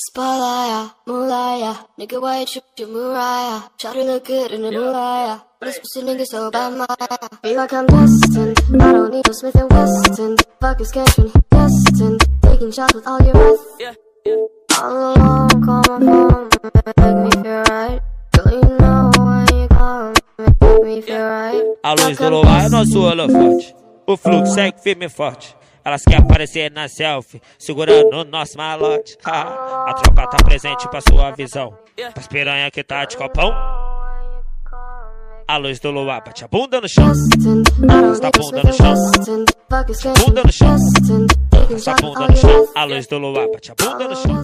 Spotlight, moonlight, nigga, why you trip your Mariah? Try to look good in the moonlight, but this pussy nigga so bad, my. Feel like I'm destined, I don't need no Smith and Weston. Fuck is catching, destined, taking shots with all your breath. All alone, call my phone, make me feel right. Girl, you know when you call, make me feel right. A luz do luar é nosso holofote, o fluxo segue firme e forte. Elas querem aparecer na selfie, segurando o nosso malote. A tropa tá presente pra sua visão, pras piranha que tá de copão. A luz do luar bate a bunda no chão, arrasta a bunda no chão, bate a bunda no chão, arrasta a bunda no chão. A luz do luar bate a bunda no chão.